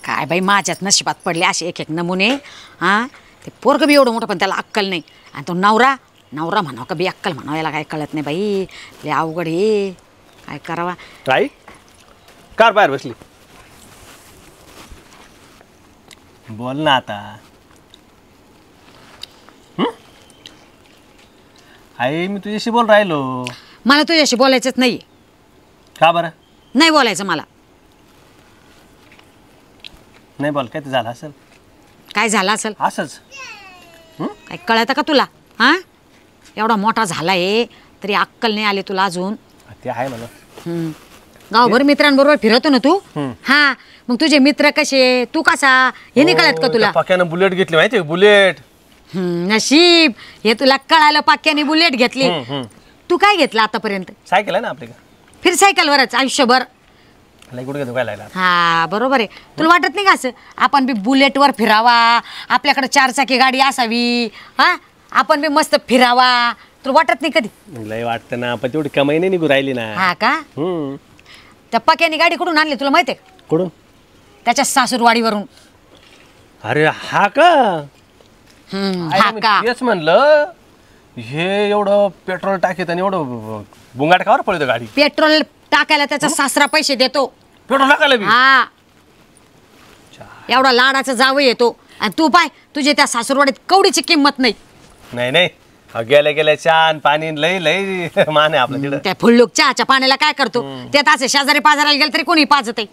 काय बाई माझ्यात नशिबात पडले असे एक एक नमुने. हां ते पोरगं बी एवढं मोठं पण त्याला अक्कल नाही. आणि तो नवरा नवरा म्हणावं का बी अक्कल म्हणावं याला काय कळत नाही बाई. लय अवघड हे काय करावा. आई कार बाहेर बसली बोल ना आता. आई मी तुझ्याशी बोल राहिलो. मला तुझ्याशी बोलायचंच नाही. का बरं नाही बोलायचं मला. नाही बोल काय ते झालं असेल. काय झालं असेल असंच काय कळतं का तुला. हां एवढा मोठा झाला आहे तरी अक्कल नाही आली तुला अजून. ते आहे मला. गावभर मित्रांबरोबर फिरतो ना तू. हा मग तुझे मित्र कसे तू कसा हे नाही कळत का तुला. पक्यानं बुलेट घेतली माहिती बुलेट. नशीब हे तुला कळालं पाक्याने बुलेट घेतली. तू काय घेतलं आतापर्यंत. सायकल आहे ना आपली फिर सायकलवरच आयुष्यभर. हा बरोबर आहे. तुला वाटत नाही का असं आपण बी बुलेटवर फिरावा आपल्याकडे 4 चाकी गाडी असावी. हा आपण बी मस्त फिरावा. तुला वाटत नाही कधी. लय वाटतं ना पण तेवढी कमाई नाही निघू राहिली ना. हा का त्या पक्याने गाडी कुठून आणली तुला माहिती आहे. कुठून त्याच्या सासूरवाडीवरून. अरे हा का. हा का तेच म्हणलं हे एवढं पेट्रोल टाकीत आणि एवढं बुंगाट कावर पळतो गाडी. पेट्रोल टाकायला त्याचा सासरा पैसे देतो. पेट्रोल टाकायला बी. हा एवढा लाडाचा जावई येतो आणि तू पाय तुझे त्या सासूरवाडीत कवडीची किंमत नाही. नाही नाही गेल्या गेल्या छान पाणी लई लई मान आहे आपल्या तिकडं. त्या फुल्लुक चहाच्या पाण्याला काय करतो ते असे शेजारी पाजाराला गेलं तरी कोणी पाजत आहे.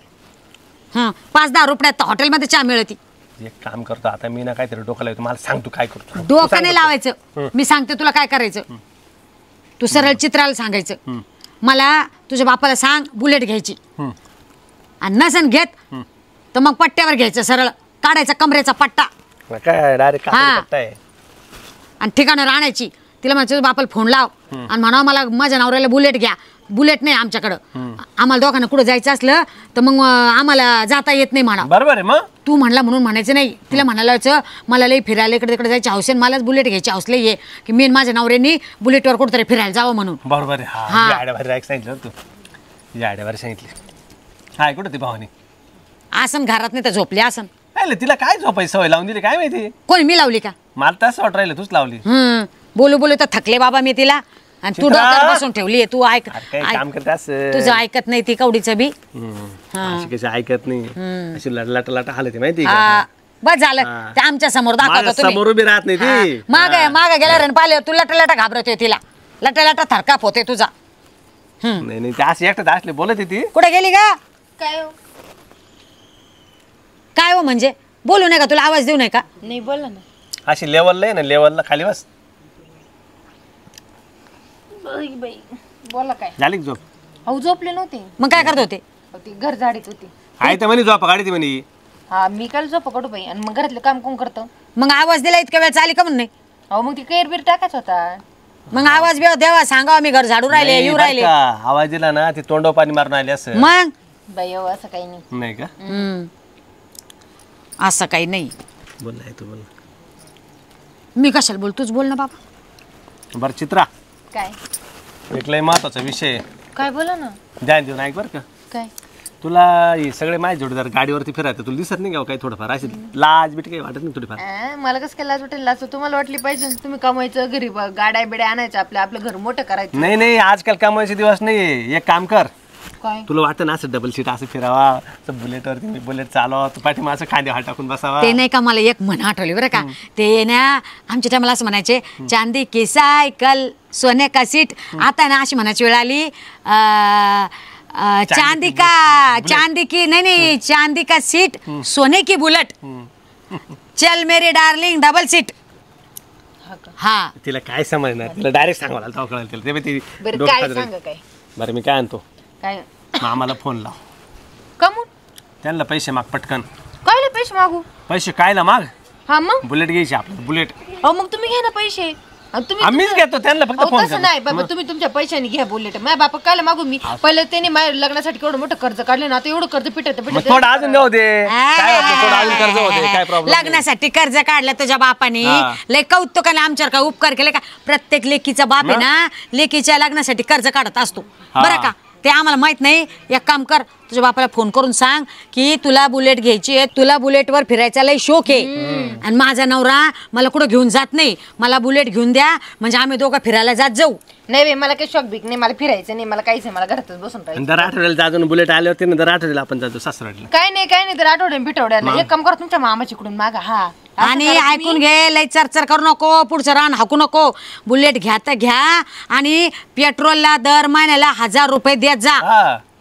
5-10 रुपयात हॉटेलमध्ये चहा मिळते. एक काम करतो आता मी ना काहीतरी डोकं लावतो. मला सांग तू काय करतो. डोकं नाही लावायचं. मी सांगते तुला काय करायचं. तू सरळ चित्राला सांगायचं मला तुझ्या बापाला सांग बुलेट घ्यायची आणि नसन घेत तर मग पट्ट्यावर घ्यायचं. सरळ काढायचा कमरेचा पट्टा काय डायरेक्ट पट्टा आहे आणि ठिकाणावर आणायची. तिला म्हणजे तुझ्या बापाला फोन लाव आणि म्हणावं मला माझ्या नवऱ्याला बुलेट घ्या. बुलेट नाही आमच्याकडं. आम्हाला दोघांना कुठं जायचं असलं तर मग आम्हाला जाता येत नाही म्हणा. बरोबर आहे. मग तू म्हणला म्हणून म्हणायचं नाही. तिला म्हणायला मला लई फिरायला इकडे तिकडे जायची हौस आहे. मलाच बुलेट घ्यायची हौस लई आहे की मी माझ्या नवऱ्यांनी बुलेटवर कुठेतरी फिरायला जावं म्हणून. बरोबर आहे. आड्याभारी सांगितलं तू. आड्याभारी सांगितली. हाय कुठं ती भावानी आसन घरात नाही तर झोपली आसन. तिला काय झोपायची सवय लावून दिली काय माहिती. कोणी मी लावली का. मला तसं वाट राहिलं तूच लावली. बोलू बोलू तर थकले बाबा मी तिला आणि तू डोक्यावर बसून ठेवली. तू काम करते असं तुझं ऐकत नाही ती कवडीचं बी. कशी ऐकत नाही अशी लाटा लाटा हालते माहिती. बस झालं ते आमच्या समोर दाखवतो. समोर उभी राहत नाही ती. माग गेल्या पाहिले तू लटा लटा घाबरतोय तिला. लटा लटा थरकाप होते तुझा. नाही नाही ते अशी एकटं असले बोलत ती. कुठे गेली का. काय हो म्हणजे बोलू नये का तुला आवाज देऊ नये का. नाही बोला ना. अशी लेवलला आहे ना लेवलला खाली बस. बोला काय झाली झोप. अहो झोपले नव्हते. मग काय करत होते. ती घर झाडीत होती. आहे तर म्हणे झोपा गाडी ती म्हणे. हा मी काल झोप काढू बाई आणि मग घरातलं काम कोण करतं. मग आवाज दिला इतक्या वेळ चाली का म्हणून नाही. अहो मग ती कैर बीर टाकायचा होता. मग आवाज बिव देवा सांगा मी घर झाडू राहिले येऊ राहिले. आवाज दिला ना ते तोंडो पाणी मारून आले असं. मग बाई अहो असं काही नाही. नाही का. असं काही नाही. बोल नाही तू बोल. मी कशाला बोल तूच बोल ना बाबा. बरं चित्रा काय एक लय महत्वाचा विषय. काय बोला ना. ध्यान देऊन ऐक बरं का. काय तुला हे सगळे माझे जोडीदार गाडीवरती फिरायचं तुला दिसत नाही का काही थोडंफार अशी लाज बीट काही वाटत नाही थोडीफार. मला कसं काय लाज वाटेल. लाज तुम्हाला वाटली पाहिजे. तुम्ही कमवायचं घरी गाड्या बिड्या आणायचं आपलं घर मोठं करायचं. नाही नाही आजकाल कमवायचे दिवस नाही. एक काम कर काय तुला वाटतं ना असं डबल सीट असं फिरावा बुलेटवरती मी बुलेट चालवा तू पाठी माझं खांदे हात टाकून बसावा. ते नाही का मला एक म्हण आठवली बरं का. ते ना आमच्या टायमाला असं म्हणायचे चांदी की सायकल सोने का सीट. आता ना अशी म्हणायची वेळ आली चांदी की नहीं चांदी का सीट सोने की बुलेट चल मेरी डार्लिंग डबल सीट. हा तिला काय समजणार. तिला डायरेक्ट सांगावं लागतं कळलं तिला. बरं काय सांगा काय. बरं मी काय आणतो काय मामाला फोन लाव. कमून त्यांना पैसे माग पटकन. काय पैसे मागू. पैसे कायला माग. हा मग बुलेट घ्यायची आपलं बुलेट. अहो मग तुम्ही घ्या ना पैसे. आम्हीच घेतो त्यांना फक्त फोन कर. नाही बाबा तुम्ही तुमच्या पैशाने घ्या बुलेट. माझ्या बापा काय मागू मी. पहिले त्याने माझ्या लग्नासाठी केवढं मोठं कर्ज काढले ना आता एवढं कर्ज पिटत थोडं अजून देऊ दे. काय होतं थोडं अजून कर्ज होते काय प्रॉब्लेम. लग्नासाठी कर्ज काढलं तुझ्या बापाने लय कौतुकाने आमच्यावर काय उपकार केले का. प्रत्येक लेकीचा बाप आहे ना लेकीच्या लग्नासाठी कर्ज काढत असतो बरं का. ते आम्हाला माहित नाही. एक काम कर, तुझ्या बापाला फोन करून सांग की तुला बुलेट घ्यायची आहे, तुला बुलेटवर फिरायचा लय शौक आहे आणि माझा नवरा मला कुठं घेऊन जात नाही, मला बुलेट घेऊन द्या म्हणजे आम्ही दोघं फिरायला जात जाऊ. नाही बाई मला काही शॉक बिक नाही, मला फिरायचं नाही, मला काहीच नाही, मला घरातच बसून राहायचं. दर आठवड्याला जातो बुलेट आल्यावरती ना, दर आठवड्याला आपण जातो सासरवाडीला. काय नाही तर आठवड्याने पिठवड्याला एक काम करा तुमच्या मामाच्याकडून मागा. हा आणि ऐकून घे, लय चरचर करू नको, पुढचं रान हाकू नको. बुलेट घ्या तर घ्या आणि पेट्रोलला दर महिन्याला 1000 रुपये देत जा.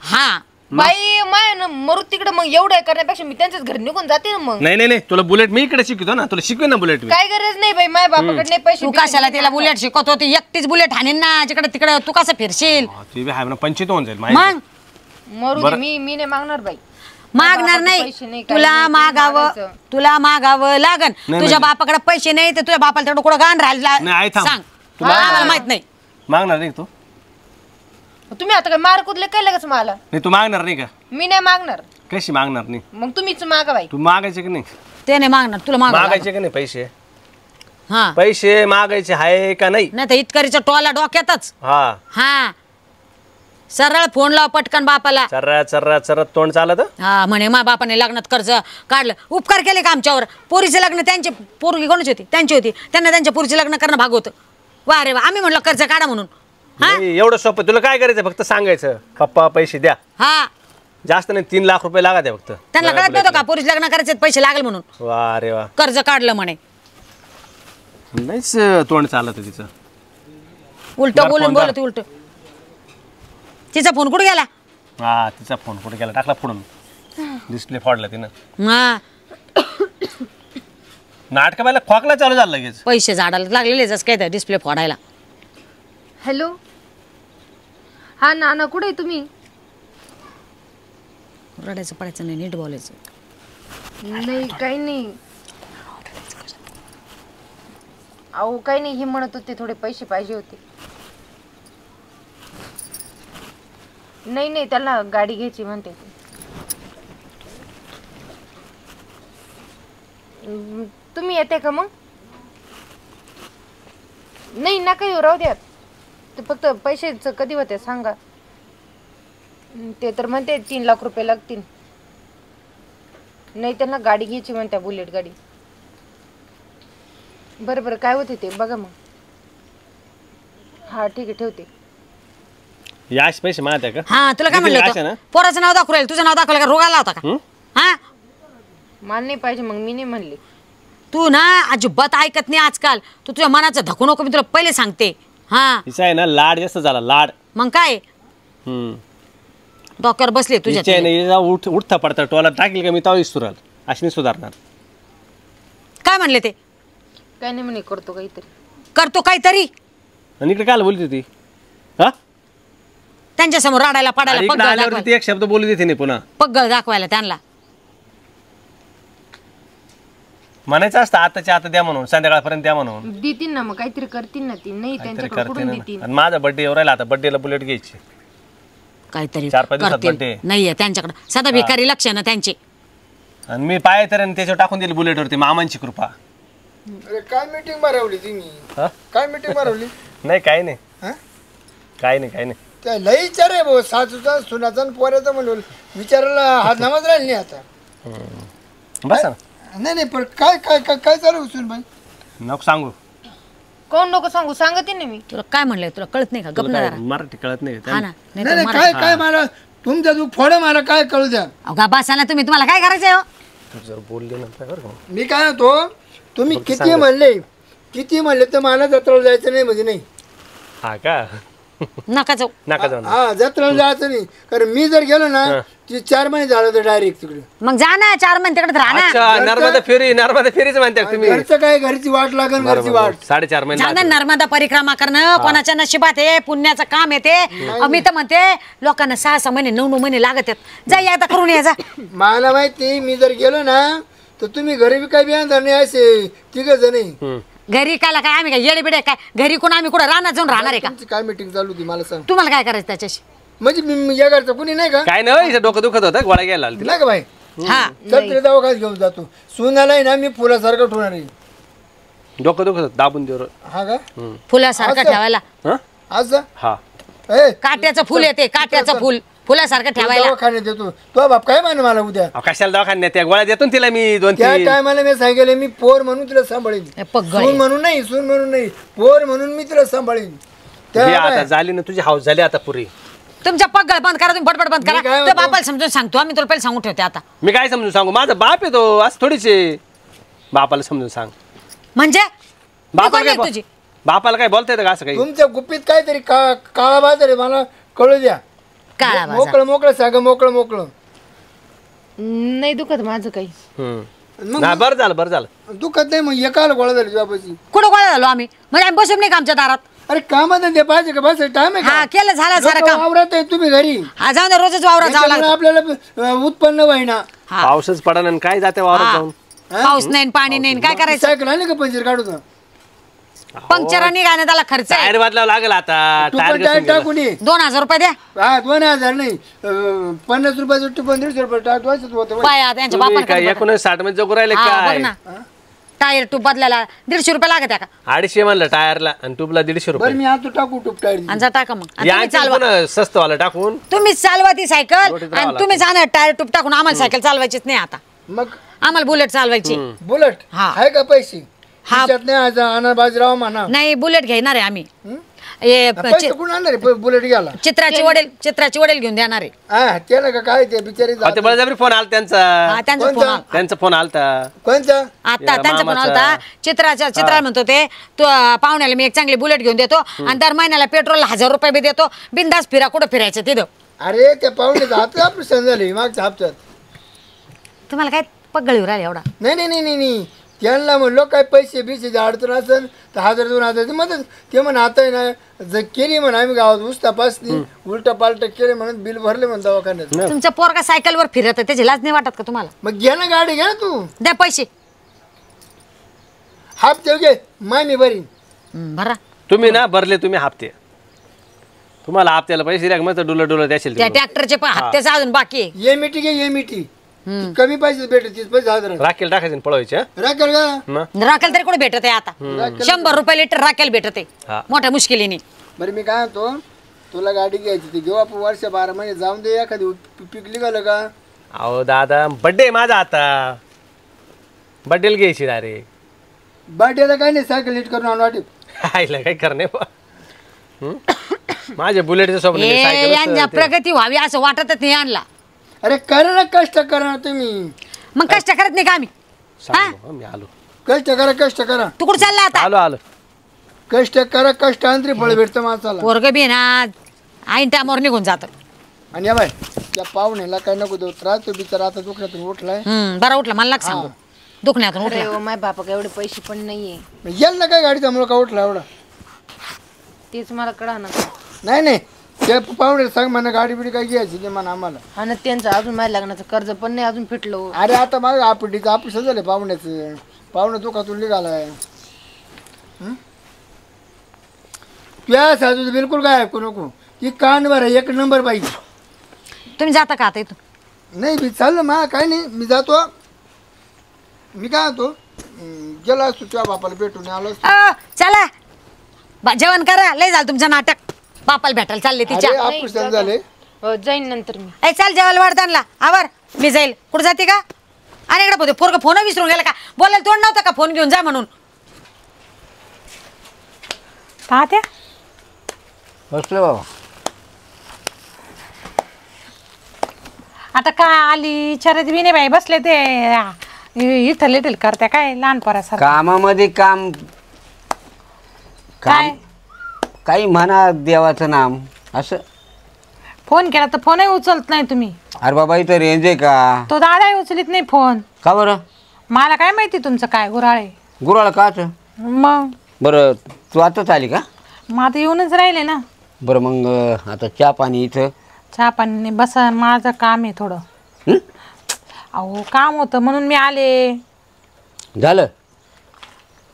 हा बाई माय मरू तिकडे, मग एवढं करण्यापेक्षा मी त्यांच्याच घरी निघून जाते ना. मग नाही तुला बुलेट मी इकडे शिकवतो ना, तुला शिकवेन ना बुलेट मी. काय गरज नाही बाई, माझ्या बापाकडे नाही पैसे. तू कशाला तिला बुलेट शिकवत होती? एकटीच बुलेट हाणीन ना जिकडे तिकडे, तू कसं फिरशील? ती बी आहे ना, 25 होऊन जाईल. मग मरू दे, मी नाही मागणार बाई. मागणार नाही, तुला मागावं लागन. तुझ्या बापाकडे पैसे नाही तर तुझ्या बापाला तेवढं कुठं गाण राहिला सांग, आम्हाला माहित नाही. मागणार नाही तू? तुम्ही आता काय मार कुदले काय लगेच मला? नाही तू मागणार नाही का? मी नाही मागणार. कशी मागणार नाही? मग तुम्हीच मागा बाई. तू मागायचे की नाही? ते नाही मागणार, तुला मागायचे की नाही पैसे? हा पैसे मागायचे आहे का नाही? नाही तर इतकरीचा टोला डोक्यातच. हा सरळ फोन लाव पटकन बापाला. चर्रा तोंड चालत. हा म्हणे मा बापाने लग्नात कर्ज काढलं, उपकार केले का आमच्यावर? पोरीचे लग्न त्यांची पोरगी कोणाची होती? त्यांची होती, त्यांना त्यांच्या पोरीचे लग्न करणं भाग होतं. वा रे वा, आम्ही म्हणलो कर्ज काढा म्हणून. एवढं सोपं. तुला काय करायचं? फक्त सांगायचं पप्पा पैसे द्या. हा जास्त नाही, 3 लाख रुपये लागत फक्त. त्यांना कळत नव्हतं का पोरीचे लग्न करायचे पैसे लागेल म्हणून? वा रे वा, कर्ज काढलं म्हणे. नाहीच तोंड चालत तिचं. उलट बोलून बोलत उलट. तिचा फोन कुठे गेला? हा तिचा फोन कुठे गेला? टाकला फोडून, डिस्प्ले फोडला तिनं. हा नाटक पाहिलं, खोकला चालू झाला लगेच. पैसे झाडाला लागलेले जस काय डिस्प्ले फोडायला. हॅलो, हा नाना कुठे आहे तुम्ही? रडायचं पडायचं नाही, नीट बोलायचं. नाही काही नाही, अहो काही नाही, हे म्हणत होते थोडे पैसे पाहिजे होते. नाही त्याला गाडी घ्यायची म्हणते. तुम्ही येते का मग? नाही नका येऊ, राहू द्या. ते फक्त पैशाचं कधी होते सांगा. ते तर म्हणते 3 लाख रुपये लागतील. नाही त्यांना गाडी घ्यायची म्हणत्या, बुलेट गाडी. बरं काय होते ते बघा मग. हा ठीक आहे, ठेवते. याच पैसे माहिती आहे का? हा तुला काय म्हणलं होतं? पोराचं नाव दाखवू राहील, तुझं नाव दाखवलं का? रोगाला होता का? हा मला नाही पाहिजे, मग मी नाही म्हणले. तू ना अजिबात ऐकत नाही आजकाल. तू तुझ्या मनाचं धकू नको, मी तुला पहिले सांगते. हा तिचा आहे ना लाड जास्त झाला, लाड. मग काय डॉक्टर बसले तुझ्या? उठता पडता टोला टाकील का मी तवा सुराल, अशी नाही सुधारणार. काय म्हणले ते? काय नाही म्हणे, करतो काहीतरी. करतो काहीतरी? आणि इकडे काय बोलत होती? हा त्यांच्या समोर रडायला पडायला ती एक शब्द बोलू देते नाही पुन्हा. पग्गळ दाखवायला त्यांना म्हणायचं असतं आताच्या आता द्या म्हणून, संध्याकाळपर्यंत द्या म्हणून. देतील ना मग, काहीतरी करतील ना ती. नाही त्यांच्याकडे कुठून देतील? आणि माझा बर्थडे येऊ राहिला, आता बर्थडेला बुलेट घ्यायची. काहीतरी 4-5 दिवसात बर्थडे नाहीये त्यांच्याकडे. सदा भिकारी लक्ष ना त्यांचे. आणि मी पाय तर त्याच्यावर टाकून दिली बुलेटवरती, मामांची कृपा. अरे काय मीटिंग भरवली तुम्ही? काय मीटिंग भरवली? नाही काही नाही, काही नाही. त्या लई विचार आहे भाऊ, सासूचा सुनाचा पोऱ्याचा म्हणून विचारायला हात नामच राहिली नाही आता. बस नाही पण काय काय काय काय चालू सुन बाई? नको सांगू. कोण नको सांगू? सांगते ना मी. तुला काय म्हणलंय? तुला कळत नाही का? गपना मराठी कळत नाही का? हा ना. नाही काय काय मला तुमचा तू फोड मला काय कळू द्या. अवघा बसा ना तुम्ही, तुम्हाला काय करायचंय हो? तू जर बोलले ना मी काय होतो, तुम्ही किती म्हणले तर मला जत्रेला जायचं नाही म्हणजे नाही. हा का? नका जाऊ. नका जाऊ. हा जत्रेला जायचं नाही, कारण मी जर गेलो ना ती 4 महिने झालं तर डायरेक्ट तिकडे. मग जा ना, 4 महिने तिकडे राहा ना. अच्छा, नर्मदा फेरीच म्हणते तुम्ही. घरचं काय, घरची वाट लागेल, घरची वाट. 4.5 महिने जा ना नर्मदा परिक्रमा करणं कोणाच्या नशिबात आहे, पुण्याचं काम येते. मी तर म्हणते लोकांना 6-6 महिने 9-9 महिने लागत आहेत. जा एकदा करून या जा. मला माहिती, मी जर गेलो ना तर तुम्ही घरी बी काय बियाण नाही, असे 3 जण. घरी कायला काय आम्ही काय येडे बिडे काय? घरी कोण आम्ही कुठं राहणार जाऊन राहणार आहे का? काय मीटिंग चालू होती मला सांग. तुम्हाला काय करायचं त्याच्याशी? म्हणजे मी या घरचं कुणी नाही का? काय नाही, डोकं दुखत होतं, गोळ्या घ्यायला नाही का बाई? हा जत्रे दवाखान्यात घेऊन जातो. सुनालाय ना मी फुलासारखं ठेवणार आहे. डोकं दुखत होतं, दाबून देऊ. हा का? फुलासारखं ठेवायला. आज जा. हा ए, काट्याचं फुल येते काट्याचं फुल फुलासारखं ठेवायला दवाखान्यात देतो तो बाप काय म्हणे मला उद्या अहो, कशाला दवाखान्यात त्या गोळ्या देतो ना तिला मी 2-3 त्या टायमाला मी सांगितलं मी पोर म्हणून तुला सांभाळीन हे पगळे. सून म्हणून नाही पोर म्हणून मी तुला सांभाळीन हे आता झाली ना तुझी हाऊस झाली आता पुरी. तुमच्या पगळ बंद करा तुम्ही बडबड बंद मी काय करा तो म्हणतो? बापाला समजून सांगतो आम्ही तुला पहिले सांगून ठेवते आता मी काय समजून सांगू माझा बाप आहे तो असं थोडीच आहे. बापाला समजून सांग. म्हणजे मी बापाला कोण काय आहे तुझी बापाला काय बोलता येतं का असं काही? तुमच्या गुप्पीत काहीतरी काळा बाजार आहे मला कळू द्या काळा बाजार. मोकळं सांग मोकळं नाही दुखत माझं काही. मग नाही बरं झालं दुखत नाही मग एकाला गोळा झाली बाबाची कुठं गोळा झालो आम्ही म्हणजे आम्ही बसून नाही का आमच्या दारात अरे कामात ते पाहिजे का बस टाइम आहे हा का केलं झालं सारं काम वावरात आहे तुम्ही घरी हा जाऊन दे, रोजच वावरात जावं त्याच्यामुळे लागतं आपल्याला उत्पन्न व्हायना हा. पाऊसच पडा आणि काय जाते वावरात हा. जाऊन. पाऊस नाही पाणी नाही काय करायचं सायकल आली का पंचर काढू पंक्चर निघाने त्याला खर्च आहे टायर बदलावं लागेल आता. तू टायर पण टायर टाकून ये 2000 रुपये द्या हा 2000 नाही 50 रुपयाचं टुपन 150 रुपये टाकवायचं होतं पाया त्यांच्या तुम्ही बापाने काय 1960 मध्ये जगू राहिले काय? बघ ना टायर टूप बदलायला 150 रुपये लागत आहे का 250 म्हणलं टायरला आणि ट्यूबला 150 बरं रुपये. मी आता टाकू टूप टायर आणि जा टाका मग आणि या तुम्ही चालवा पण स्वस्त वाला टाकून तुम्हीच चालवा ती सायकल रोटीत राहावं आणि तुम्ही जाणार टायर टूप टाकून आम्हाला सायकल चालवायचीच नाही आता मग आम्हाला बुलेट चालवायची बुलेट हा. आहे का पैसे हा. खिशात नाही आज आणा बाजीराव म्हणा नाही बुलेट घेणार आहे आम्ही हे पैसे कुठून आणणार आहे बुलेट घ्यायला चित्राची वडील घेऊन देणार आहे हा त्याला का काय ते बिचारी अहो, ते बळजबरी फोन आला त्यांचा. हा, त्यांचा फोन कोणता? आला. त्यांचा फोन आलता. कोणता आता या त्यांचा फोन मामाचा. आलता चित्रा म्हणतो ते तू पाहुण्याला मी एक चांगली बुलेट घेऊन देतो आणि दर महिन्याला पेट्रोल 1000 रुपये बी देतो बिंदास फिरा कुठं फिरायचं तिथं अरे त्या पाहुण्याचं हात ऑपरेशन झाले मागच्या हप्त्यात तुम्हाला काय पगळीवर राहिले एवढा नाही त्यांना म्हणलो काय पैसे बिसे अडचण असेल तर 1000-2000 मदत ते म्हण आता आहे ना जर केली म्हण आम्ही गावात ऊस तपासणी उलट पालट केले म्हणून बिल भरले म्हण दवाखान्यात तुमचा पोरगा सायकलवर फिरत त्याची लाज नाही वाटत का तुम्हाला मग घे ना गाडी घे ना तू द्या पैसे हप्ते घे मी बरी भरा तुम्ही ना भरले तुम्ही हप्ते. तुम्हाला हप्त्याला पैसे द्या मग डुलं द्याशील त्या तुम्ही. ट्रॅक्टरचे पण हप्त्याचं अजून बाकी आहे ये मिठी घे ये मिठी कमी पैसे भेटत 30 पैसे हजार राखेल टाकायचे आणि पळवायचे हा? राखेल का मग राखेल तरी कुठे भेटत आहे आता 100 रुपये लिटर राखेल भेटत आहे हा. मोठ्या मुश्किलीने बरं मी काय म्हणतो तुला गाडी घ्यायची ती घेऊ आपण वर्ष 12 महिने जाऊन दे एखादी पिकली का का अहो दादा बड्डे माझा आता बड्डेला घ्यायची डायरेक्ट. बर्थडेला काय नाही सायकल नीट करून आणू वाटेल आईला काय करणे माझ्या बुलेटच्या सोबत मी सायकलच यांना ते- प्रगती व्हावी असं वाटतच नाही आणला अरे करा ना कष्ट करा ना तुम्ही मग कष्ट करत नाही का आम्ही सांगू, हो, मी आलो कष्ट करा तू कुठं चालला आता आलो कष्ट करा कष्ट अंतरी फळ भेटतं माणसाला पोरग बी ना आईन टायमावर निघून जात आणि या बाय त्या पाहुण्याला काय नको देऊ त्रास तो बिचारा आता दुखण्यातून उठलाय बरा उठला मला लाग सांगू दुखण्यातून अरे उठला ओ, माझ्या बापा एवढे पैसे पण नाहीये येल ना काय गाडीचा मुलं का उठला एवढा तेच मला कळा ना. नाही त्या पाहुण्याला सांग म्हणा गाडी बिडी काय घ्यायची ते म्हणा आम्हाला आणि त्यांचं अजून माझ्या लग्नाचं कर्ज पण नाही अजून फिटलो. अरे आता मग आपटीचं ऑपरेशन झालं पाहुण्याचं पाहुणं दुखातून निघालाय तुझ्या साधू बिलकुल काय ऐकू नको ती कानवर आहे 1 नंबर पाहिजे. तुम्ही जाता का आता इथून नाही मी चाललं मा काय नाही मी जातो मी काय होतो गेला असतो तुझ्या बापाला भेटून आलो असतो. चला जेवण करा लय झालं तुमचं नाटक बापाला भेटायला चालले तिच्या अरे ऑपरेशन झाले जाईन नंतर मी. ए चाल जेवायला वाढताना आवर मी जाईल कुठं जाते का आणि इकडे पोते पोरग फोन विसरून गेला का बोलायला तोंड नव्हतं का फोन घेऊन जा म्हणून पाहत्या बसलो बाबा आता काय आली शरद बी नाही बाई बसले ते इथं लिटल करत्या काय लहान पोरासारखं कामामध्ये काम काय काही म्हणा देवाचं नाम असं. फोन केला तर फोनही उचलत नाही तुम्ही. अरे बाबा इथं रेंज आहे का? तो दादाही उचलीत नाही फोन. का बरं? मला काय माहिती तुमचं काय गुराळे गुराळ काच. मग बरं तू आताच आली का? मग आता येऊनच राहिले ना. बरं मग आता चहा पाणी इथं चहा पाणी बसा माझं काम आहे थोडं. अहो काम होतं म्हणून मी आले. झालं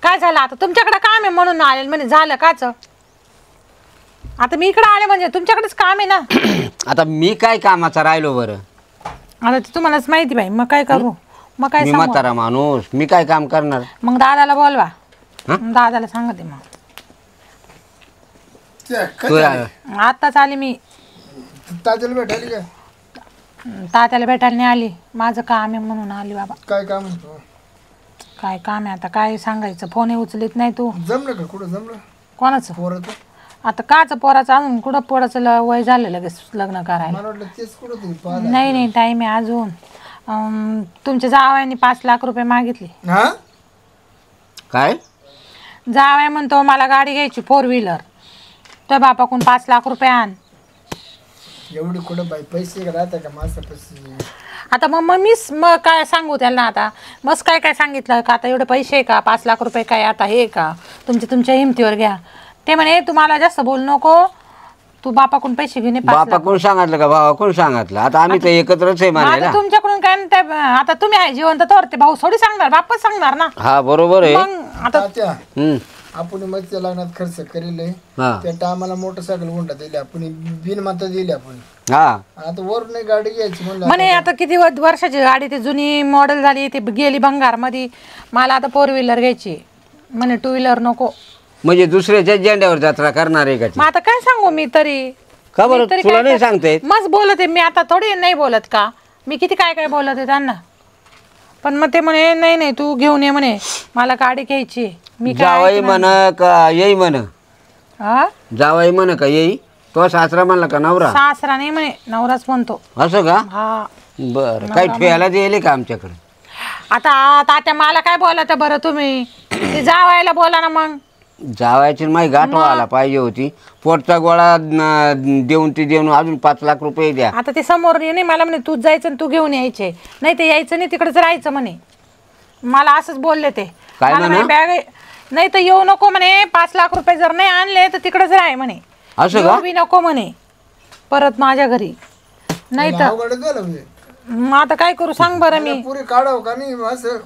काय झालं आता तुमच्याकडे काम आहे म्हणून आले म्हणजे झालं काच. आता मी इकडे आले म्हणजे तुमच्याकडेच काम आहे ना. आता मी काय कामाचा राहिलो बरं. आता ते तुम्हालाच माहिती बाई मग काय करू मग काय मी सांगू. म्हातारा माणूस मी काय काम करणार. मग दादाला बोलवा दादाला सांगते मग. तू आताच आली मी. तात्याला भेटायला काय तात्याला भेटायला नाही आली, माझं काम आहे म्हणून आली बाबा. काय काम म्हणतो काय काम आहे आता, काय सांगायचं, फोन उचलीत नाही तू. जमलं का कुठं जमलं कोणाचं? पोराचं आता काचं पोराचं अजून कुठं पोराचं वय झालं लगेच लग्न करायला. मला वाटलं तेच कुठं तरी पाहता. नाही नाही, टाईम आहे अजून. तुमच्या जावयाने 5 लाख रुपये मागितले. हा काय जावया म्हणतो मला गाडी घ्यायची 4 व्हीलर, तर बापाकडून 5 लाख रुपये आण. एवढी कुठं बाई पैसे राहता का माझा पैसे. आता मग मीच मग काय सांगू त्यांना, आता मस्त काय काय सांगितलं का आता एवढे पैसे का 5 लाख रुपये काय आता हे का तुमच्या हिमतीवर घ्या. ते म्हणे तुम्हाला जास्त बोल नको, तू बापाकडून पैसे घेऊन ये 5 लाख. बापा कोण सांगितलं का भावा कोण सांगितलं? आता आम्ही तर एकत्रच आहे म्हणायला. आता तुमच्याकडून काय नाही ते, आता तुम्ही आहे जिवंत तर ते भाऊ थोडी सांगणार, बापच सांगणार ना. हा बरोबर आहे. मग आता तात्या हम्म. आपण मधच्या लग्नात खर्च करेल हा त्या टायमाला मोटरसायकल गुंडा दिली आपण, बिन माता दिली आपण. हा आता वरून नाही गाडी घ्यायची म्हणलं म्हणे आता किती वर्षाची गाडी, ती जुनी मॉडेल झाली, ती गेली भंगार मध्ये, मला आता 4 व्हीलर घ्यायची म्हणे, 2 व्हीलर नको. म्हणजे दुसऱ्याच्या झेंड्यावर जत्रा करणार आहे का ती? मग आता काय सांगू मी तरी. का बरं मी तरी तुला काय नाही सांगता येत? मस्त बोलत आहे मी, आता थोडी नाही बोलत का मी, किती काय काय बोलत आहे त्यांना. पण मग ते म्हणे नाही नाही तू घेऊन ये म्हणे, मला गाडी घ्यायची. मी काय जावाई म्हण का येई म्हण? हा जावाई म्हण का येई? तो सासरा म्हणला का नवरा? सासरा नाही म्हणे, नवराच म्हणतो. असं का? हा बरं काही ठेवायला दिले का आमच्याकडे? आता तात्या मला काय बोलत बरं तुम्ही, ते जावायला बोला ना मग. जावायची माही गाठ व्हायला पाहिजे होती. पोटचा गोळा देऊन ती देऊन अजून 5 लाख रुपये द्या. आता ते समोर नाही मला म्हणे तूच जायचं आणि तू घेऊन यायचे, नाही ते यायचं नाही तिकडेच राहायचं म्हणे. मला असंच बोलले ते. काय म्हणा? बॅग नाही तर येऊ नको म्हणे, 5 लाख रुपये जर नाही आणले तर तिकडेच राह म्हणे. असं का? येऊ बी नको म्हणे परत माझ्या घरी. नाही तर अवघड झालं म्हणजे मग आता काय करू सांग बरं मी. पुरी काढावं का नाही असं.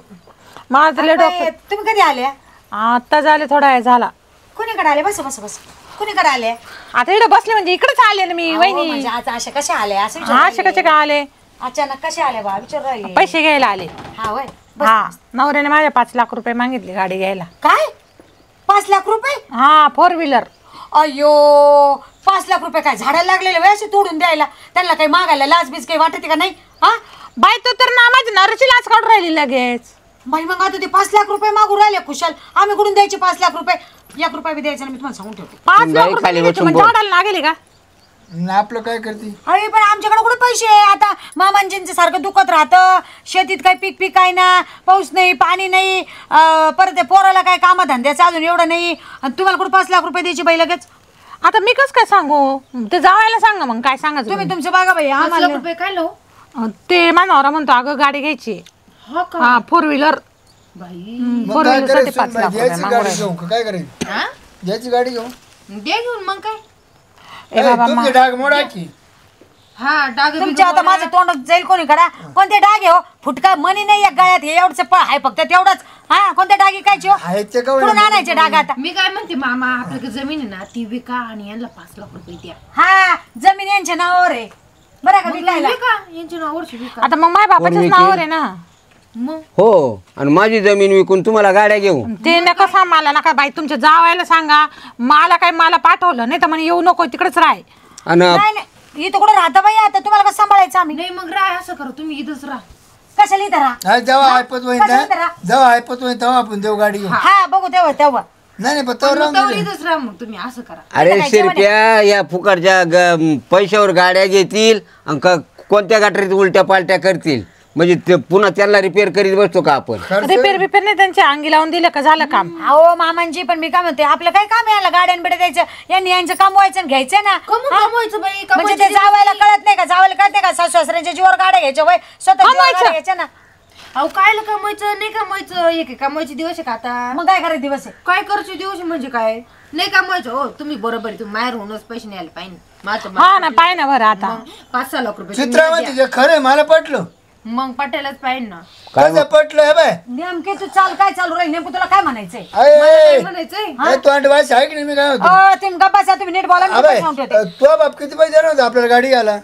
माझं लय डोकं. तुम्ही कधी आल्या? आता झाले थोडा वेळ झाला. कुणीकडे आले? बस बस बस. कुणीकडे आले? आता इकडे बसले म्हणजे इकडेच आले ना मी. वहिनी म्हणजे आज अशा कशा आल्या असं हा असे कसे काय आले? अचानक कशा आल्या बा विचार राहिले. पैसे घ्यायला आले. हा वय. हा नवऱ्याने माझ्या 5 लाख रुपये मागितले गाडी घ्यायला. काय 5 लाख रुपये? हा 4 व्हीलर. अयो 5 लाख रुपये काय झाडायला लागलेले वय असे तोडून द्यायला? त्यांना काही मागायला लाच बीज काही वाटते का नाही? हा बाई तो तर ना माझी नवऱ्याची लाच काढून राहिली लगेच. बाई मग आता ते 5 लाख रुपये मागू राहिले खुशाल. आम्ही कुठून द्यायचे 5 लाख रुपये? 1 रुपया बी द्यायचा ना, मी तुम्हाला सांगून ठेवते. 5 लाख बाई खाली रुपये बसून बोल. झाडाला लागेल का? आपलं काय करते अरे पण आमच्याकडे कुठे पैसे आहे? आता मामांजींचं सारखं दुखत राहतं, शेतीत काही पीक काय ना, पाऊस नाही पाणी नाही, परत ते पोराला काय कामधंद्याचं अजून एवढं नाही, आणि तुम्हाला कुठे 5 लाख रुपये द्यायची बाई लगेच? आता मी कसं काय सांगू? ते जावायला सांगा मग काय सांगायचं तुम्ही तुमचं बघा बाई. 5 आम्हाला लाख रुपये काय लो? ते माझा नवरा म्हणतो अगं गाडी घ्यायची. हा का हा 4 व्हीलर. बाई 4 काय व्हीलर साठी 5 करायचं लाख रुपये घ्यायची मागू गाडी राहिले. घेऊ का काय करायचं हा घ्यायची गाडी घेऊ दे घेऊन मग काय. ए बाबा तुमची डाग मोडा की हा डाग तुमच्या आता माझं तोंड जाईल कोणी कडा. कोणते डाग आहे हो? फुटका मनी नाही एक गळ्यात, हे एवढंच पळ आहे फक्त तेवढंच. हा कोणत्या डागी काय आहे ते का कुठून आणायचे डाग आता? मी काय म्हणते मामा, आपल्याकडे जमीन आहे ना ती विका आणि यांना 5 लाख रुपये द्या. हा जमीन यांच्या नावावर आहे बरं का विकायला? विका यांच्या नावावरची विका. आता मग माझ्या बापाच्याच नावावर आहे ना. मग हो आणि माझी जमीन विकून तुम्हाला गाड्या घेऊ. ते नका सांग मला, नका बाई तुमच्या जावायला सांगा. मला पाठवलं नाही तर म्हणे येऊ नको तिकडेच राह. आणि नाही नाही इथं कुठं राहतं बाई? आता तुम्हाला कसं सांभाळायचं आम्ही? नाही मग राह असं करा, तुम्ही इथंच राहा. कशाला इथं राहा? जेव्हा ऐपत होईल कशाला इथं राहा? जेव्हा ऐपत होईल तेव्हा आपण देऊ गाडी घेऊ हा बघू तेव्हा तेव्हा. नाही नाही पण तेव्हा मग राहून तेवढं दे. इथंच राहा मग तुम्ही असं करा. अरे शिरप्या या फुकटच्या पैशावर गाड्या घेतील आणि कोणत्या गटारीत उलट्या पालट्या करतील म्हणजे ते पुन्हा त्याला रिपेअर करीत बसतो का आपण? रिपेअर नाही त्यांच्या अंगी लावून दिलं का झालं काम. अहो मामांजी पण मी काय म्हणते आपलं काय काम आहे? याला गाड्यान बिड्या द्यायचं, यांनी यांचं कमवायचं आणि घ्यायचं ना. कमून हा? कमवायचं बाई, म्हणजे कमवायची ते जावायला कळत नाही का? जावायला कळत नाही का? सासू सासऱ्यांच्या जीवावर गाड्या घ्यायच्या वय स्वतः गाड्या घ्यायच्या ना. अहो कायला कमवायचं नाही कमवायचं? एक कमवायचे दिवस आहे का आता? मग काय करायचं दिवस आहे? काय करायचे दिवस म्हणजे काय नाही कमवायचं. हो तुम्ही बरोबर आहे, तुम्ही माहेर होऊनच पैसे न्यायला पाहिजे. माझं हा ना पाय ना बरं आता 5-6 लाख रुपये तुम्ही चित्रामध्ये जे खरं आहे मला पटलं. मग पटायलाच पाहिजे ना. कसं पटलं हे बाय नेमके तू चाल काय चालू राहील नेमकं तुला काय म्हणायचंय? अय म्हणायचंय तू अंड वाश आहे की नाही? मी काय होतो तुम्ही गप्पा तुम्ही नीट बोला मी अबे सांगतो ते. तो बाप किती पैसे देणार होता आपल्याला गाडी घ्यायला?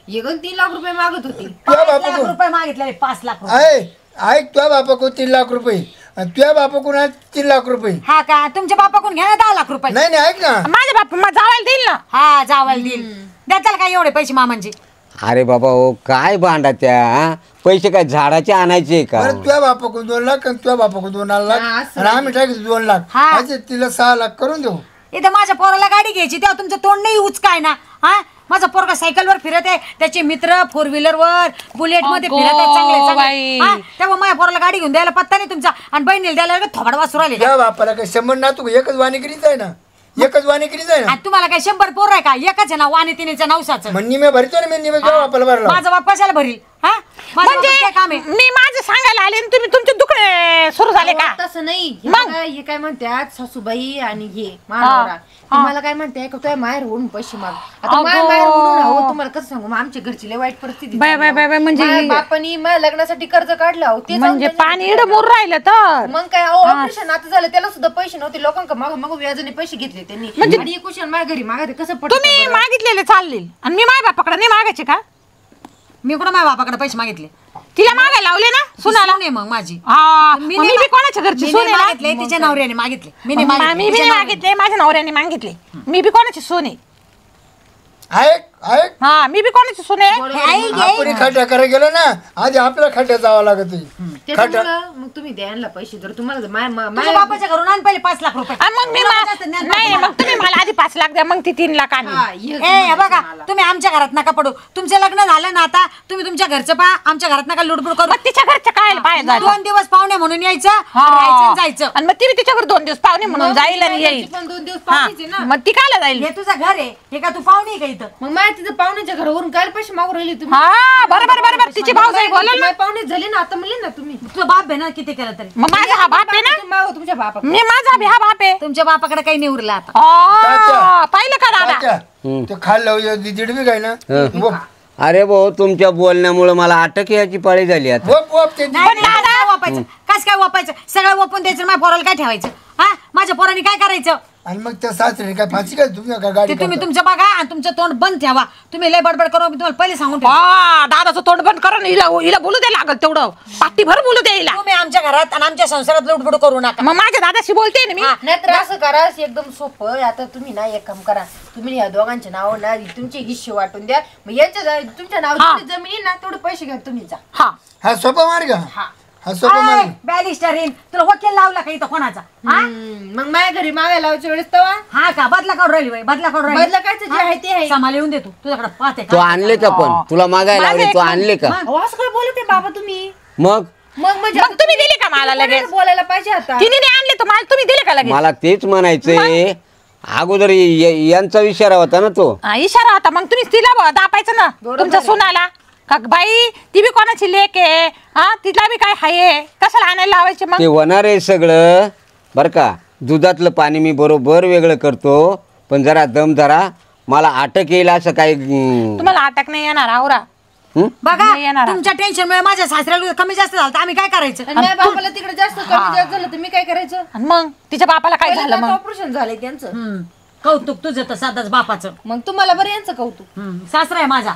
एकूण 3 लाख रुपये मागत होती. तुझ्या 5 लाख बापा रुपये मागितलेले 5 लाख रुपये. ऐक तुझ्या बापा को 3 लाख रुपये आणि तुझ्या बापाकडून आज 3 लाख रुपये. हा का तुमच्या बापाकडून घ्या ना 10 लाख रुपये. नाही नाही ऐक ना, माझ्या बाप जावायला देईल ना. हा जावायला देईल. द्याल काय एवढे पैसे मामांचे? अरे बाबा हो काय भांडा त्या पैसे काय झाडाचे आणायचे का? बरं तुझ्या बापाकडून 2 लाख आणि तुझ्या बापाकडून 2 लाख हा, असं आणि आम्ही टाकतो 2 लाख हा. असे तिला 6 लाख करून देऊ. इथं माझ्या पोराला गाडी घ्यायची तेव्हा तुमचं तोंड नाही उचकाय ना. हा माझा पोरगा सायकलवर फिरत आहे, त्याचे मित्र 4 व्हीलरवर बुलेट मध्ये अगो, फिरत आहेत चांगले चांगले. बाई. हा, तेव्हा माझ्या पोराला गाडी घेऊन द्यायला पत्ता नाही तुमचा आणि बहिणीला द्यायला लगेच थोबाड वासू राहिले. तुझ्या बापाला काय 100 ना तू एकच वाणीकरीच आहे ना, एकच वाणीकरीच आहे ना. आणि तुम्हाला काय 100 पोर आहे का? एकच आहे ना वाणी तिनेच्या नवसाचं. मग निमे भरतो ना, मी निमे तुझ्या बापाला भरला. माझा बाप कशाला भरील? हा माझ्या म्हणजे बापाचं काय काम आहे? मी माझं सांगायला आले आणि तुम्ही तुमचे दुखणे सुरू झाले का? अहो, तसं नाही. हे मग? बघा, हे काय म्हणतात सासूबाई आणि हे मानवरा मला काय म्हणते का तुझ्या माहेर होऊन पैसे माग. आता अगो. माझ्या माहेर होऊन अहो तुम्हाला कसं सांगू, मग आमच्या घरची लय वाईट परिस्थिती बाय बाय बाय बाय, म्हणजे बापानी माझ्या लग्नासाठी कर्ज काढलं अहो. ते जाऊन म्हणजे त्यांच्या पाणी इडं मोर राहिलं तर मग काय अहो ऑपरेशन आता झालं त्याला सुद्धा पैसे नव्हते, लोकांका माग माग व्याजाने पैसे घेतले त्यांनी. आणि कुशन माझ्या घरी मागा कसं पडतं तुम्ही मागितलेले चालले आणि मी माझ्या बापाकडे नाही मागायचे का? मी कुठं माझ्या बापाकडे पैसे मागितले? तिला मागायला लावले ना सुनाला. सुने मग माझी हा मी मग मी बी कोणाच्या घरची मी सून नाही आहे ना? मागितले, तिच्या नवऱ्याने मागितले. मी नाही मी मागितले, बी तिच्या नाही नवऱ्याने. मागितले, माझ्या नवऱ्याने मागितले. मी बी कोणाची सून आहे. ऐक ऐक हा मी बी कोणाची सून आहे. आपण खाट्या करायला गेलो ना, आधी आपल्या खाट्या जावं लागत खाट्या. त्याच्यामुळं मग तुम्ही द्यायला पैसे जर तुम्हाला तुझ्या बापाच्या घरून आण पहिले 5 लाख रुपये. हा, मग मी तुला जास्त ज्ञान नाही मग तुम्ही मला आधी 5 लाख द्या, मग ती 3 लाख आणि हे बघा तुम्ही आमच्या घरात नका पडू. तुमचं लग्न झालं ना आता, तुम्ही तुमच्या घरचं पहा, आमच्या घरात नका लुडबुड करू. मग तिच्या घरच्या काय पाहिजे 2 दिवस पाहुणे म्हणून यायचं, राहायचं आणि जायचं. आणि मग ती बी तिच्याकडे 2 दिवस पाहुणे म्हणून जाईल आणि येईल. पण 2 दिवस हा, पाहुणेच आहे ना. मग ती कायला जाईल? हे तुझं घर आहे, हे का तू पाहुणे आहे का इथं? मग माझ्या तिथं पाहुण्याच्या घरावरून काय पैसे मागू राहिले तुम्ही? हा बरोबर बरोबर तिची भाऊजाई बोलेल ना. माझे पाहुणे झाले ना आता म्हणले ना तुम्ही. तुझा बाप आहे ना किती केलं तरी. मग माझा हा बाप आहे ना. तुम्ही मागवा तुमच्या बापा. मी माझा बी हा बाप आहे. तुमच्या बापाकडे काही नाही उरलं आता. पाहिलं का दादा? तात्या, ते खाल्लं दिडबी काय ना वप अरे भाऊ तुमच्या बोलण्यामुळे मला अटक याची पाळी झाली आता. वप वप ते नाही काय वापायचं? कस काय वापायचं? सगळं वापून द्यायचं, माझ्या पोराला काय ठेवायचं? हा माझ्या पोराने काय करायचं? आणि मग त्या सासरे काय फाशी काय तुम्ही का गाडी ते तुम्ही तुमचं बघा आणि तुमचं तोंड बंद ठेवा. तुम्ही लय बडबड करू, मी तुम्हाला पहिले सांगून ठेवते. दादाचं तोंड बंद करा ना, हिला बोलू दे लागल तेवढं पाठी भर बोलू दे हिला. तुम्ही आमच्या घरात आणि आमच्या संसारात लुडबुड करू नका. मग माझ्या दादाशी बोलते ना मी. नाहीतर असं करा, एकदम सोपं आहे. आता तुम्ही ना एक काम करा, तुम्ही या दोघांचे नाव ना तुमचे हिस्से वाटून द्या. मग यांच्या तुमच्या नाव जमिनी ना तेवढे पैसे घ्या तुम्ही जा. हा हा सोपा मार्ग हा. हा सोपा मार्ग. बॅलिस्टर येईन तुला वकील लावला का इथं कोणाचा? हा? मग माझ्या घरी मागायला लावायच्या वेळेस तवा हा का बदला काढून राहिली बाई, बदला काढून राहिली. बदला काय जे आहे ते आहे. सामाल येऊन दे तू, तुझ्याकडे पाहते तो का? आणले का पण तुला मागायला लावले तो आणले का? अहो, असं काय बोलत आहे बाबा तुम्ही? मग मग म्हणजे मग तुम्ही दिले का मला लगेच? बोलायला पाहिजे आता. तिने नाही आणले तर मला तुम्ही दिले का लगेच? मला तेच म्हणायचंय अगोदर यांचा विचारा होता ना तो. इशारा होता मग तुम्ही तिला दापायचं ना तुमच्या सुनाला का बाई ती बी कोणाची लेक आहे. हा तिला बी काय हाय कशाला आणायला लावायचे मग? ते होणार आहे सगळं बरं का. दुधातलं पाणी मी बरोबर वेगळं करतो पण जरा दम धरा. मला अटक येईल असं काही तुम्हाला अटक नाही येणार आवरा. बघा नाही येणार. तुमच्या टेन्शन मुळे माझ्या सासऱ्याला कमी जास्त झालं तर आम्ही काय करायचं? आणि माझ्या बापाला तिकडे जास्त कमी जास्त झालं तर मी काय करायचं? आणि मग तिच्या बापाला काय झालं मग? ऑपरेशन झालंय त्यांचं. कौतुक तुझं तर साधाच बापाचं. मग तुम्हाला बरं यांचं कौतुक. सासरा आहे माझा.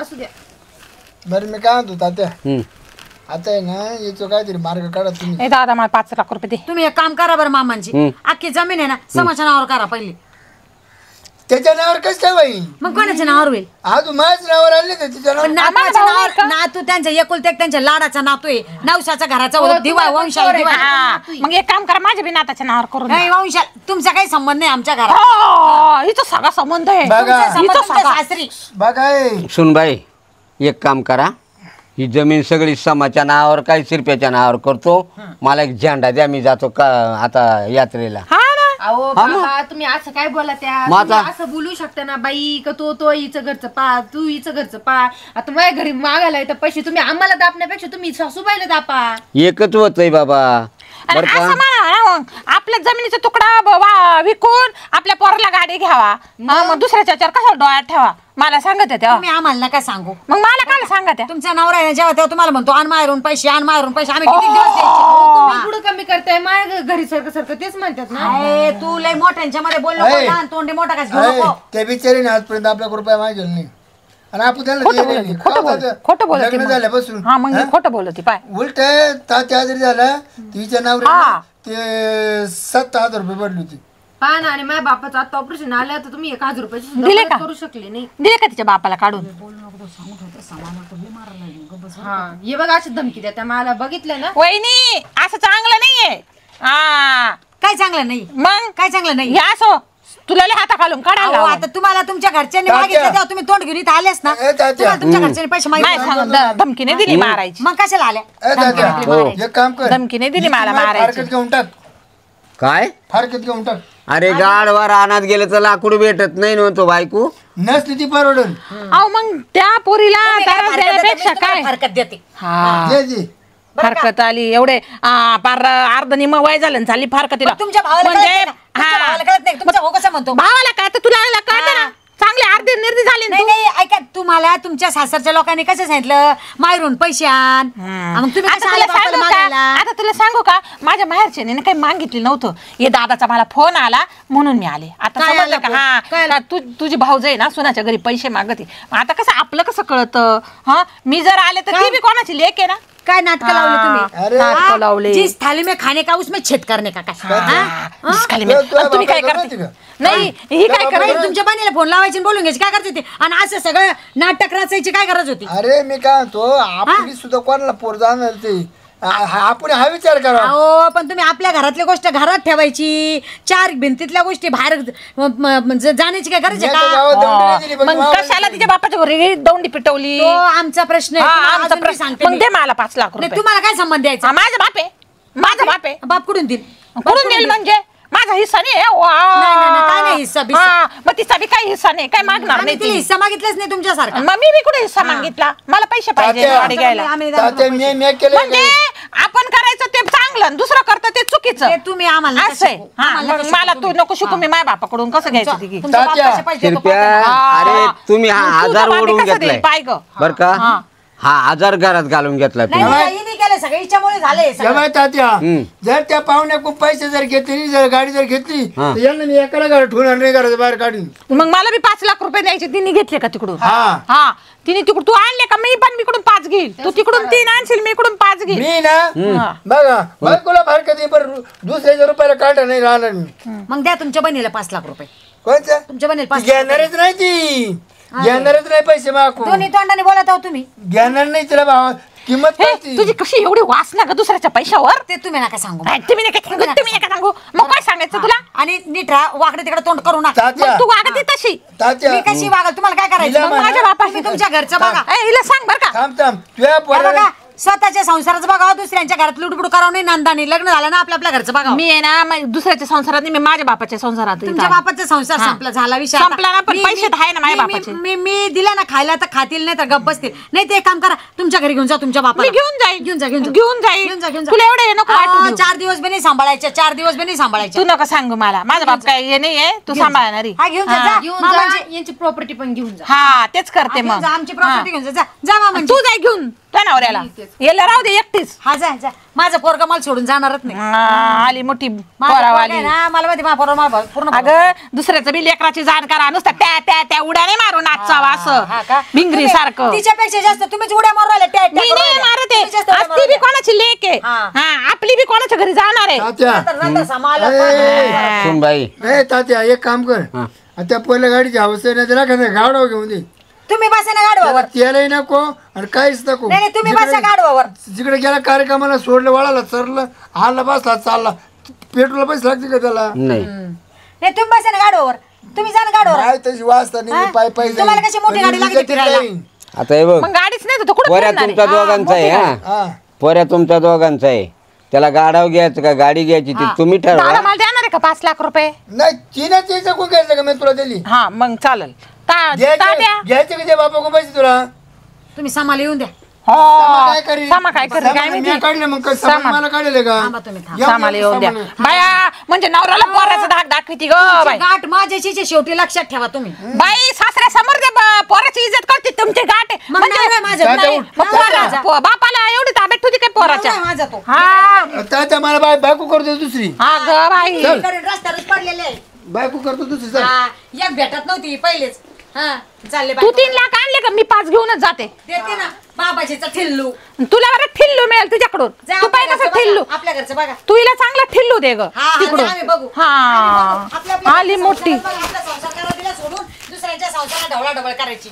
असू द्या. बरं मी काय म्हणतो तात्या, हम्म. आता आहे ना याचं काहीतरी मार्ग काढा तुम्ही. ए दादा मला 5 लाख रुपये दे. तुम्ही एक काम करा बरं मामांची, अख्खी जमीन आहे ना समाच्या नावावर करा पहिले. त्याच्या नावावर कसं काय बाई? मग कोणाच्या नावावर होईल? आज माझ्या नावावर आले तर तिच्या नावावर. पण नातवाच्या नावावर, नातू त्यांच्या एकुलते एक त्यांच्या लाडाचा नातू आहे, नवसाचा घराचा दिवा वंशाला दिवा. हा, मग एक काम करा माझ्या बी नाताच्या नावावर करून द्या. नाही वंशा तुमचा काही संबंध नाही आमच्या घरात. हिचा सगळा संबंध आहे. बघा. तुमचा संबंध हिचा तुमच्या सगळा. सासरी. बघा ए, सुनबाई एक काम करा ही जमीन सगळी समाच्या नावावर काही शिरप्याच्या नावावर करतो. मला एक झेंडा द्या मी जातो का आता यात्रेला. हा ना अहो बाबा तुम्ही असं काय बोला त्या मग आता? तुम्ही असं बोलू शकता ना बाई का तो हिचं घरचं पा तू हिचं घरचं पा. आता माझ्या घरी मागायला येतं पैसे तुम्ही आम्हाला दापण्यापेक्षा तुम्ही सासूबाईला दापा. एकच होतंय बाबा अरे बरं असं का. म्हणा ना मग आपल्या जमिनीचा तुकडा विकून आपल्या पोराला गाडी घ्यावा. हा, मग दुसऱ्याच्या याच्यावर कशाला डोळ्यात ठेवा मला सांगत तेव्हा. तुम्ही आम्हाला नका सांगू. मग मला काय सांगत आहे? तुमचा नवरा आहे ना जेव्हा तेव्हा तुम्हाला म्हणतो आण मारून पैसे, आण मारून पैसे. आम्ही किती दिवस तुम्ही द्यायचे? पुढे कमी करताय माझ्या घरी सारखं तेच म्हणतात ना. अरे, तू लय मोठ्यांच्या मध्ये बोल अय. नको, लहान तोंडी मोठा काय घेऊ अय, नको. त्या बिचारीने आजपर्यंत आपल्या रुपया मागेल नाही. आणि आपण त्याला खोटं दिलं बोलत नाही. खोटं बोलत खोटं बोलत लग्न झाल्यापासून हा मग खोटं बोलत पाय उलट तात्या आजारी झाला तिच्या नावावर हा. ते 7,000 रुपये पडली होती. पहा ना आणि माझ्या बापाचं आता ऑपरेशन आलं तर तुम्ही 1,000 रुपयाची सुद्धा दिले मदत का? करू शकले नाही. दिले का तिच्या बापाला काढून हा हे बघा अशी धमकी द्या मला बघितलं ना. वहिनी असं चांगलं नाहीये हा काय चांगलं नाही मग काय चांगलं नाही हे असो तुला लय हाता घालून काढायला अहो, लावलं. आता तुम्हाला तुमच्या घरच्यांनी तात्या. मागितलं तेव्हा तुम्ही तोंड घेऊन इथं आलेस ना ए, तात्या. तुम्हाला तुमच्या घरच्यांनी पैसे नाही मागितले सांग धमकीने दिली मारायची मग कशाला आल्या ए तात्या हो. एक काम कर धमकीने दिली मला मारायची. फारकत घेऊन टाक काय फारकत घेऊन टाक अरे गाडवर रानात गेले तर लाकूड भेटत नाही नव्हतो बायको नसली ती परवडल अहो मग त्या पोरीला त्रास देण्यापेक्षा काय हरकत देते हा जे जे फारकत आली एवढे पार अर्ध निम वय झालं आणि झाली फारकतीला मग तुमच्या भावाला कळत नाही का? तुमच्या हा. भावाला कळत नाही तुमचा भाऊ कसा म्हणतो भावाला काय तर तुला कळतं ना चांगले अर्धे निर्धी झाले ना नाही तू. नाही ऐका तुम्हाला तुमच्या सासरच्या लोकांनी कसं सांगितलं मायरून पैसे आण मग तुम्ही आता कशा तुला आले बापाला सांगू का मागायला? आता तुला सांगू का माझ्या माहेरच्याने काही मागितलं नव्हतं हे दादाचा मला फोन आला म्हणून मी आले आता काय समजलं आला का फोन? हा काय का तुझी भाऊज आहे ना सुनाच्या घरी पैसे मागते आता कसं आपलं कसं कळतं हा मी जर आले तर ती बी कोणाची लेक आहे ना काय नाटक लावले तुम्ही अरे नाटकं लावले जिस थाली में खाने का उसमें छेद करने का काय हा? खाली तुम्ही काय करते नाही ही काय नाही, करायची तुमच्या बहिणीला फोन लावायची आणि बोलून घ्यायची काय करायची ते आणि असं सगळं नाटक रचायची काय गरज होती अरे मी काय म्हणतो आपली सुद्धा कोणाला पोर जाणार ते आपण हा विचार करा अहो पण तुम्ही आपल्या घरातली गोष्ट घरात ठेवायची 4 भिंतीतल्या गोष्टी बाहेर जाण्याची काय गरज आहे मी आता का गावात दौंडी नाही दिली, पण मग गावाला कशाला तिच्या बापाच्या घरी दौंडी पिटवली तो आमचा प्रश्न आहे हा, तुम्हाला आमचा अजून बी प्रश्न सांगते मग मी. दे मला 5 लाख नाही रुपये तुम्हाला काय संबंध द्यायचा हा, माझा बाप आहे माझा बाप आहे बाप कुठून देईल कुठून देईल म्हणजे माझा हिस्सा नाही आहे. नाही, नाही, वा. काय नाही हिस्सा, बिस्सा. हा, मग तिचा बी काही हिस्सा नाही काय मागणार आम्ही नाही तिला ती. हिस्सा मागितलाच नाही तुमच्यासारखा मग मी बी कुठे हिस्सा मागितला मला पैसे पाहिजे तात्या. गाडी घ्यायला आम्ही तात्या मी केलं म्हणजे आपण करायचं ते चांगलं आणि दुसरं करतं ते चुकीचं ते तुम्ही आम्हाला नका असं आहे. शिकवू. हा, आम्हाला मग नका मला शिकवू तू नको शिकू मी माझ्या बापाकडून कसं घ्यायचं ती तुमच्या तात्या, बापाचे पैसे देतो कृपया पाहतो. अरे तुम्ही हा मग तुझं आजार बाप ओढून कसं देईल? घेतलाय पाय ग. बर का हा आजार घरात घालून घेतला नाही तुम्ही नाही, हिने केलं सगळं हिच्यामुळे झालंय सगळं. जेव्हा तात्या हम्म. जर त्या पाहुण्याकडून पैसे जर घेतले जर गाडी जर घेतली हा. तर यांना मी एकाला घर ठेवणार नाही घराच्या बाहेर काढून मग मला बी 5 लाख रुपये द्यायचे तिने घेतले का तिकडून हा. हा तिने तिकडून तू आणले का मी पण इकडून 5 घेईल तू तिकडून 3 आणशील मी इकडून 5 घेईल मी ना बघा बायकोला फार कधी पण दुसऱ्याच्या रुपयाला काढा नाही राहणार मी मग द्या तुमच्या बहिणीला 5 लाख रुपये कोणचं तुमच्या बहिणीला 5 घेणारच नाही ती घेणारच नाही पैसे मागू दोन्ही तोंडाने बोलत आहो तुम्ही घेणार नाही तिला भावा किंमत हे, कळती. तुझी कशी एवढी वासना का दुसऱ्याच्या पैशावर ते तुम्ही नका सांगू काय, तुम्ही नका सांगू तुम्ही नका सांगू मग काय सांगायचं तुला आणि नीट राहा वाकडे तिकडे तोंड करू नका तात्या मग तू वागते तशी तात्या मी कशी वागल तुम्हाला काय करायचं हिला मग म्हणा- माझ्या बापाशी तुमच्या घरचं बघा ए, हिला सांग बर का थांब थांब तुझ्या हे पोराला बघा स्वतःच्या संसाराचं बघावं दुसऱ्यांच्या घरात लुडबुड करावं नाही नंदानी लग्न झालं ना आपल्या घरचं बघावं मी आहे ना दुसऱ्याच्या संसारात नाही मी माझ्या बापाच्या संसारात इथं तुमच्या आले. बापाचा संसार हा. संपला झाला विषय संपला आता. ना, पण मी- पैसे मी- आहे ना माझ्या मी- बापाचे. मी मी दिला ना खायला तर खातील नाही तर गप्प बसतील नाही ते एक काम करा तुमच्या घरी घेऊन जा तुमच्या बापाला मी घेऊन जाईन. घेऊन जा घेऊन जा घेऊन जाईन. घेऊन जा घेऊन जा तुला एवढं हे नको वाटू देऊ. 4 दिवस बी नाही सांभाळायचे 4 दिवस बी नाही सांभाळायचे तू नका सांगू मला माझा बाप काय हे नाहीये तू सांभाळणारी हा घेऊन जा हा. जा घेऊन मामांची- जा यांची प्रॉपर्टी पण घेऊन जा हा तेच करते घेऊन मग जा, आमची प्रॉपर्टी घेऊन जा जा जा मामांची. तू जाय घेऊन त्या नवऱ्याला याला राहू दे एकटीच हा जा जा माझं पोरगा मला सोडून जाणारच नाही आली मोठी माझं पोरगं पोरावाली आहे ना मला माहिती माझा पोरगा मला पूर्ण अगं दुसऱ्याचं बी लेकराची जाण करा नुसतं त्या उड्या नाही मारू नाचावा हा का? असं भिंगरी तुम्ही- सारखं तिच्यापेक्षा जास्त तुम्हीच उड्या मारू राहिल्या त्या- त्या मी करू नाही राहिल्या. मारत तुम्ही जास्त उड्या आहे मारू ती बी राहिल्या. कोणाची लेक आहे हा. हा आपली बी कोणाच्या घरी जाणार आहे तात्या नंतर सांभाळलं. सुनबाई ए तात्या एक काम कर हा. आता पहिल्या गाडीची हवस नाही त्याला का गाडव घेऊन दे तुम्ही बसा ना गाडवावर त्यालाही नको आणि काहीच नको नाही नाही, तुम्ही बसा गाडवावर जिकडे गेला कार्यक्रमाला सोडलं वळाला चरलं आला बसला चालला पेट्रोल पैसे लागते का त्याला नाही नाही तुम्ही बसा ना गाडवावर तुम्ही जा ना गाडवावर काय तशी वाजता हा? नाही पाय पाय तुम्हाला कशी मोठी गाडी लागते फिरायला? आता हे बघ मग गाडीच नाही तर तो कुठं पोऱ्या फिरणार तुमच्या आहे? दोघांचा आहे हा हा पोऱ्या तुमच्या दोघांचा आहे त्याला गाडाव घ्यायचं का गाडी घ्यायची ती तुम्ही दादा ठरवा मला देणार आहे का 5 लाख रुपये नाही चिनाच यायचं कोण घ्यायचं का मी तुला दिली हा मग चालेल घ्यायचं तात्या घ्यायचं का ते बापा कोण पैसे तुला तुम्ही सामाला येऊन द्या काय करील? सामा काय करेल काय सामान मी माहिती काढलं मग काय सामान सामान. मला काढले का थांबा तुम्ही थांबा. या सामाला येऊन द्या सामान. बाया म्हणजे नवऱ्याला पोराचा धाक दाखविती ग बाई गाठ माझ्याशी शेवटी लक्षात ठेवा तुम्ही बाई सासऱ्या समोर दे पोराची इज्जत करते तुमची गाठ आहे. मग म्हणजे नवरा माझा तात्या नाही. उठ. मग नवरा पोरा- माझा. बापाला एवढी ताब्यात ठेवती काय पोराच्या नवरा माझा तो हा तात्या मला बायको करतो दुसरी हा ग बाई इकडे रस्त्यावरच पडलेले आहे. बायको करतो दुसरी चल. हा, एक भेटत नव्हती पहिलेच हा चालले तू 3 लाख आणले का मी 5 घेऊनच जाते. देते ना बाबाजीचा ठिल्लू. तुला बरं ठिल्लू मिळेल तुझ्याकडून. जा तू पाय आपल्या कसं घरचं ठिल्लू. बघा, आपल्या घरचं बघा. तू हिला चांगला ठिल्लू दे ग हा, हा, तिकडून. आम्ही बघू. हा आपल्या आली मोठी. आपला संसार करायला दिला सोडून दुसऱ्यांच्या संसाराला ढवळाढवळ करायची.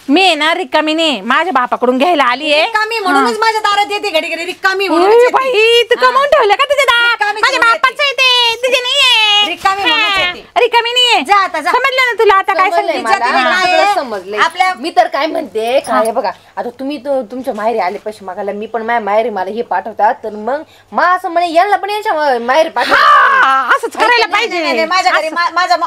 मी आहे ना रिकामी नाही माझ्या बापाकडून घ्यायला आली आहे. रिकामी म्हणूनच माझ्या दारात येते घडी घडी रिकामी म्हणूनच ओय येते. बाई तू कमावून ठेवलं का तुझे दात? रिकामी माझ्या म्हणून बापाचं आहे ते तुझे नाहीये. रिकामी म्हणूनच हा, येते. रिकामी नाहीये. जा आता जा. समजलं ना तुला आता काय समजलंय सांगितलं? मला, इज्जतीने काय सगळं आहे? समजलंय. आपल्या- मी तर काय म्हणते काय बघा आता तुम्ही तुमच्या माहेरी आले पैसे मागायला मी पण माझ्या माहेरी मला हे पाठवतात तर मग असं म्हणे यांना पण यांच्या माहेरी पाठवतात. हा, असंच करायला नाही, नाही, पाहिजे. नाही, माझ्या घरी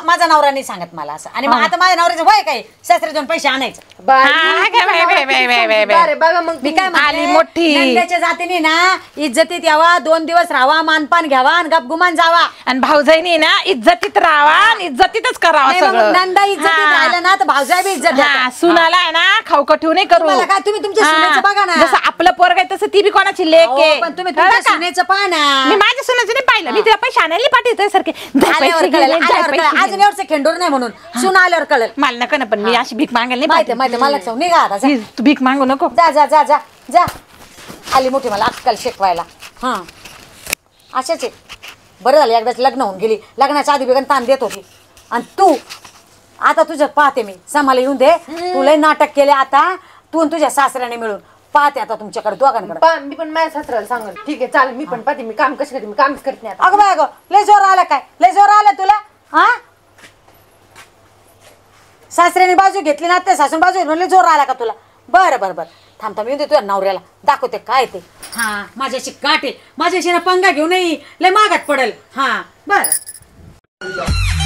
माझा नवरा नाही सांगत मला असं. आणि मग आता माझ्या नवऱ्याचं वय काय सासरे जाऊन पैसे आणायचं. बाई, हा, काय बाई, बाई, बाई, बाई, बाई, बाई. अरे बघा मग मी काय म्हणते, आली मोठी. नंद्याच्या जातीने ना इज्जतीत यावा 2 दिवस राहावा मानपान घ्यावा आणि गपगुमान जावा. आणि भाऊजाईनी ना इज्जतीत राहावा आणि इज्जतीतच करावं नाही, मग सगळं. नंदा इज्जतीत हा. राहिलं ना तर भावजाई बी इज्जत हा, देतात. सुनाला आहे ना खाऊ ठेवू नाही करू. तुम्हाला काय, तुम्ही तुमच्या हा, सुनेचं बघा ना. जसं आपलं पोरग आहे तसं ती बी कोणाची लेक अहो, आहे. पण तुम्ही कळलं तुमच्या का? सुनेचं पहा ना. मी माझ्या सुनाचं नाही पाहिलं मी तिला पैसे आणायला पाठवतोय सारखे जा आल्यावर पैसे कळेल, घे, जा आल्यावर पैसे कळेल. घे. अजून एवढं खेंडूर नाही म्हणून सुन आल्यावर कळेल. मला नका ना पण मी अशी भीक मागायला नाही माहिती पाठवत. माहिती मला जाऊ निघा आता जा. Please, तू भीक मागू नको. जा जा जा जा जा आली मोठी मला अक्कल शिकवायला. हा अशाच आहे. बरं झालं एकदाच लग्न होऊन गेली. लग्नाच्या आधी बेगन ताण देत होती आणि तू आता तुझं पाहते मी समाला येऊन दे. तुला नाटक केले आता तू आणि तुझ्या सासऱ्याने मिळून पाहते आता तुमच्याकडे दोघांकडे. मी पण माझ्या सासऱ्याला सांगल ठीक आहे चालेल मी पण पाहते मी काम कसं करते मी कामच करत नाही आता. अगं बाय अगं लय जोर आला काय लय जोर आला तुला. हा सासऱ्याने बाजू घेतली ना त्या सासून बाजू घेतली लय जोर आला का तुला. बरं बरं बरं थांब थांब येऊन दे तुझ्या नवऱ्याला दाखवते काय ते. हा माझ्याशी गाठ आहे माझ्याशी ना पंगा घेऊ नये लय मागात पडेल. हा बरं